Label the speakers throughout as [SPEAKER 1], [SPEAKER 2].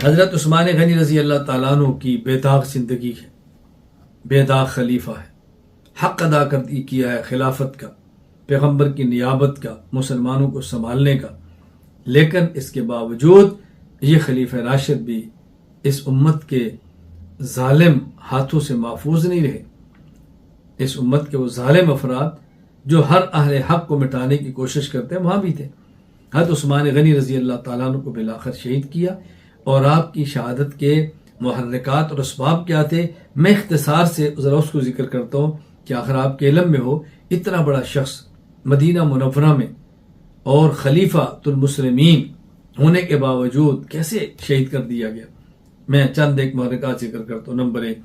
[SPEAKER 1] حضرت عثمان غنی رضی اللہ تعالیٰ عنہ کی بے داغ زندگی ہے، بے داغ خلیفہ ہے، حق ادا کیا ہے خلافت کا، پیغمبر کی نیابت کا، مسلمانوں کو سنبھالنے کا، لیکن اس کے باوجود یہ خلیفہ راشد بھی اس امت کے ظالم ہاتھوں سے محفوظ نہیں رہے۔ اس امت کے وہ ظالم افراد جو ہر اہل حق کو مٹانے کی کوشش کرتے ہیں وہاں بھی تھے۔ حضرت عثمان غنی رضی اللہ تعالیٰ عنہ کو بالآخر شہید کیا، اور آپ کی شہادت کے محرکات اور اسباب کیا تھے، میں اختصار سے ذرا اس کو ذکر کرتا ہوں کہ آخر آپ کے علم میں ہو، اتنا بڑا شخص مدینہ منورہ میں اور خلیفہ المسلمین ہونے کے باوجود کیسے شہید کر دیا گیا۔ میں چند ایک محرکات ذکر کرتا ہوں۔ نمبر 1،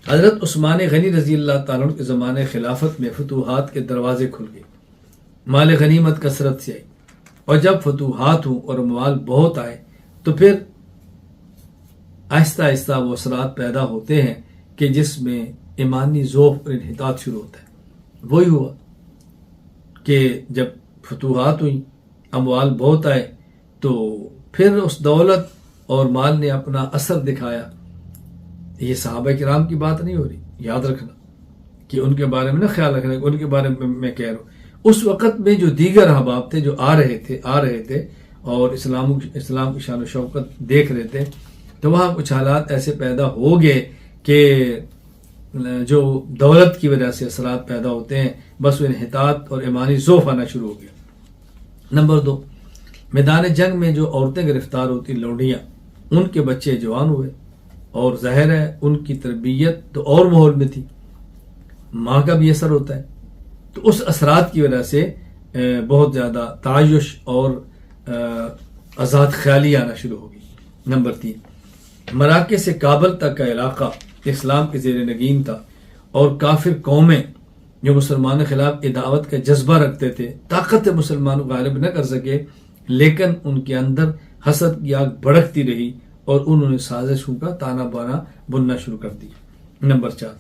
[SPEAKER 1] حضرت عثمان غنی رضی اللہ تعالیٰ عنہ کے زمانے خلافت میں فتوحات کے دروازے کھل گئے، مال غنیمت کثرت سے آئی، اور جب فتوحات ہوں اور مال بہت آئے تو پھر آہستہ آہستہ وہ اثرات پیدا ہوتے ہیں کہ جس میں ایمانی ذوق اور انحطاط شروع ہوتا ہے۔ وہی ہوا کہ جب فتوحات ہوئیں، اموال بہت آئے، تو پھر اس دولت اور مال نے اپنا اثر دکھایا۔ یہ صحابہ کرام کی بات نہیں ہو رہی، یاد رکھنا کہ ان کے بارے میں نہ خیال رکھنا کہ ان کے بارے میں کہہ رہا ہوں۔ اس وقت میں جو دیگر احباب تھے جو آ رہے تھے اور اسلام کی شان و شوکت دیکھ رہے تھے، تو وہاں کچھ حالات ایسے پیدا ہو گئے کہ جو دولت کی وجہ سے اثرات پیدا ہوتے ہیں، بس وہ انحطاط اور ایمانی ضعف آنا شروع ہو گیا۔ نمبر 2، میدان جنگ میں جو عورتیں گرفتار ہوتی لونڈیاں، ان کے بچے جوان ہوئے، اور ظاہر ہے ان کی تربیت تو اور ماحول میں تھی، ماں کا بھی اثر ہوتا ہے، تو اس اثرات کی وجہ سے بہت زیادہ تعیش اور آزاد خیالی آنا شروع ہو گئی۔ نمبر 3، مراکز سے کابل تک کا علاقہ اسلام کے زیر نگین تھا، اور کافر قومیں جو مسلمانوں کے خلاف عداوت کا جذبہ رکھتے تھے، طاقت مسلمانوں کو غالب نہ کر سکے، لیکن ان کے اندر حسد کی آگ بھڑکتی رہی اور انہوں نے سازشوں کا تانا بانا بننا شروع کر دیا۔ نمبر 4،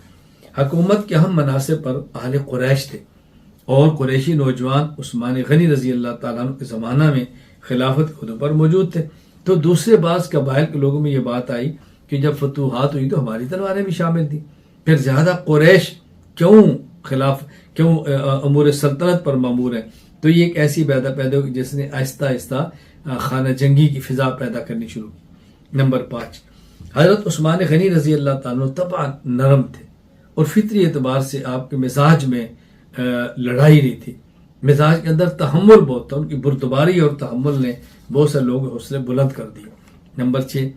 [SPEAKER 1] حکومت کے اہم مناصب پر اہل قریش تھے، اور قریشی نوجوان عثمان غنی رضی اللہ تعالیٰ عنہ کے زمانہ میں خلافت کے عہدوں پر موجود تھے۔ تو دوسرے بعض قبائل کے لوگوں میں یہ بات آئی کہ جب فتوحات ہوئی تو ہماری تلواریں بھی شامل تھیں، پھر زیادہ قریش کیوں امور سلطنت پر مامور ہیں؟ تو یہ ایک ایسی بیدہ پیدا ہوئی جس نے آہستہ آہستہ خانہ جنگی کی فضا پیدا کرنی شروع کی۔ نمبر 5، حضرت عثمان غنی رضی اللہ تعالیٰ طبعا نرم تھے، اور فطری اعتبار سے آپ کے مزاج میں لڑائی نہیں تھی، مزاج کے اندر تحمل بہت تھا، ان کی بردباری اور تحمل نے بہت سے لوگوں کے حوصلے بلند کر دیے۔ نمبر 6،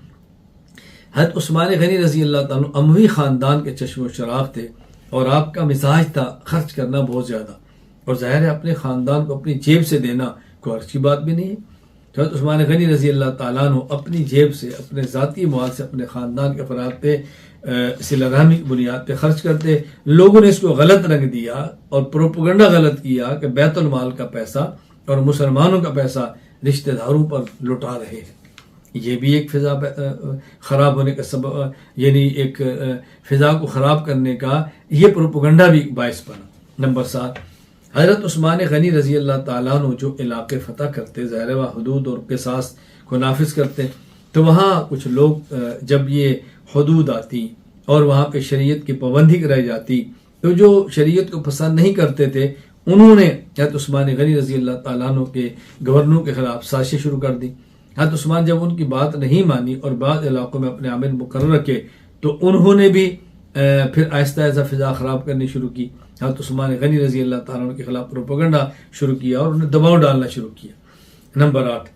[SPEAKER 1] حضرت عثمان غنی رضی اللہ تعالیٰ اموی خاندان کے چشم و چراغ تھے، اور آپ کا مزاج تھا خرچ کرنا بہت زیادہ، اور ظاہر ہے اپنے خاندان کو اپنی جیب سے دینا کوئی اچھی بات بھی نہیں ہے۔ تو حضرت عثمان غنی رضی اللہ تعالیٰ عنہ اپنی جیب سے، اپنے ذاتی مال سے اپنے خاندان کے افراد پہ صلہ رحمی کی بنیاد پہ خرچ کرتے۔ لوگوں نے اس کو غلط رنگ دیا اور پروپیگنڈا غلط کیا کہ بیت المال کا پیسہ اور مسلمانوں کا پیسہ رشتہ داروں پر لٹا رہے ہیں۔ یہ بھی ایک فضا خراب ہونے کا سبب، یعنی ایک فضا کو خراب کرنے کا یہ پروپیگنڈا بھی باعث بنا۔ نمبر 7، حضرت عثمان غنی رضی اللہ تعالیٰ عنہ جو علاقے فتح کرتے، ظاہر و حدود اور قصاص کو نافذ کرتے، تو وہاں کچھ لوگ جب یہ حدود آتی اور وہاں پہ شریعت کی پابندی کرائی جاتی، تو جو شریعت کو پسند نہیں کرتے تھے انہوں نے حضرت عثمان غنی رضی اللہ تعالیٰ عنہ کے گورنروں کے خلاف سازشیں شروع کر دی۔ حضرت عثمان جب ان کی بات نہیں مانی اور بعض علاقوں میں اپنے عامل مقرر رکھے، تو انہوں نے بھی پھر آہستہ آہستہ فضا خراب کرنی شروع کی۔ حضرت عثمان غنی رضی اللہ تعالیٰ عنہ کے خلاف پروپیگنڈا شروع کیا اور انہیں دباؤ ڈالنا شروع کیا۔ نمبر 8،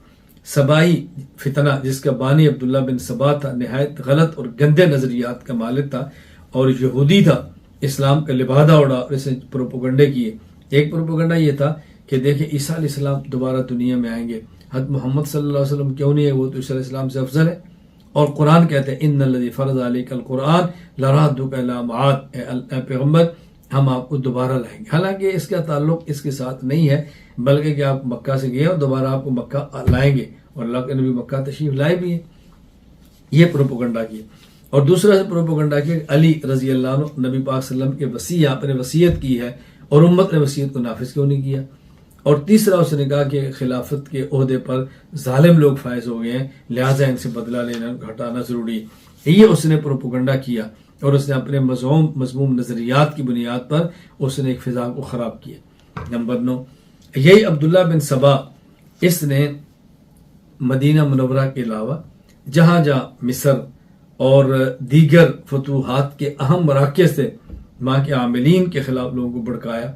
[SPEAKER 1] سبائی فتنہ جس کا بانی عبداللہ بن سبا تھا، نہایت غلط اور گندے نظریات کا مالک تھا اور یہودی تھا، اسلام کا لبادہ اڑا اور اسے پروپیگنڈے کیے۔ ایک پروپیگنڈا یہ تھا کہ دیکھیں عیسیٰ علیہ السلام دوبارہ دنیا میں آئیں گے، حضرت محمد صلی اللہ علیہ وسلم کیوں نہیں ہے، وہ تو عیسیٰ علیہ السلام سے افضل ہے، اور قرآن کہتے ہیں ان الذی فرض علیک القرآن لرادک الی معاد، اے پیغمبر ہم آپ کو دوبارہ لائیں گے۔ حالانکہ اس کا تعلق اس کے ساتھ نہیں ہے، بلکہ کہ آپ مکہ سے گئے اور دوبارہ آپ کو مکہ لائیں گے، اور اللہ کے نبی مکہ تشریف لائے بھی ہیں۔ یہ پروپیگنڈا کیا۔ اور دوسرا پروپیگنڈا کیا کہ علی رضی اللہ عنہ نبی پاک صلی اللہ علیہ وسلم کے وصیت، آپ نے وصیت کی ہے اور امت نے وصیت کو نافذ کیوں نہیں کیا۔ اور تیسرا اس نے کہا کہ خلافت کے عہدے پر ظالم لوگ فائز ہو گئے ہیں، لہٰذا ان سے بدلہ لینا ہٹانا ضروری ہے۔ یہ اس نے پروپیگنڈا کیا اور اس نے اپنے مذموم نظریات کی بنیاد پر اس نے ایک فضا کو خراب کیا۔ نمبر 9، یہی عبداللہ بن سبا، اس نے مدینہ منورہ کے علاوہ جہاں جہاں مصر اور دیگر فتوحات کے اہم مراکز تھے، وہاں کے عاملین کے خلاف لوگوں کو بھڑکایا،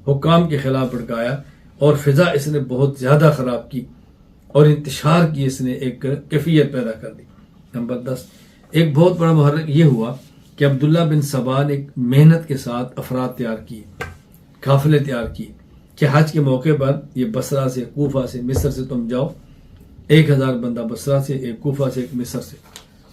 [SPEAKER 1] حکام کے خلاف بھڑکایا، اور فضا اس نے بہت زیادہ خراب کی اور انتشار کی اس نے ایک کیفیت پیدا کر دی۔ نمبر 10، ایک بہت بڑا محرک یہ ہوا کہ عبداللہ بن سبا نے ایک محنت کے ساتھ افراد تیار کیے، قافلے تیار کیے کہ حج کے موقع پر یہ بصرہ سے، کوفہ سے، مصر سے تم جاؤ، 1000 بندہ بصرہ سے، ایک کوفہ سے، ایک مصر سے،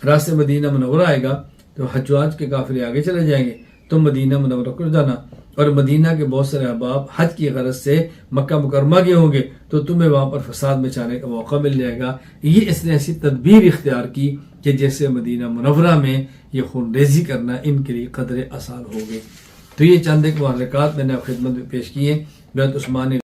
[SPEAKER 1] راستے مدینہ منورہ آئے گا تو حجاج کے قافلے آگے چلے جائیں گے، تم مدینہ منورہ کو جانا، اور مدینہ کے بہت سارے احباب حج کی غرض سے مکہ مکرمہ کے ہوں گے تو تمہیں وہاں پر فساد مچانے کا موقع مل جائے گا۔ یہ اس نے ایسی تدبیر اختیار کی کہ جیسے مدینہ منورہ میں یہ خون ریزی کرنا ان کے لیے قدر آسان ہو گئے۔ تو یہ چند ایک محرکات میں نے آپ خدمت میں پیش کیے۔ حضرت عثمان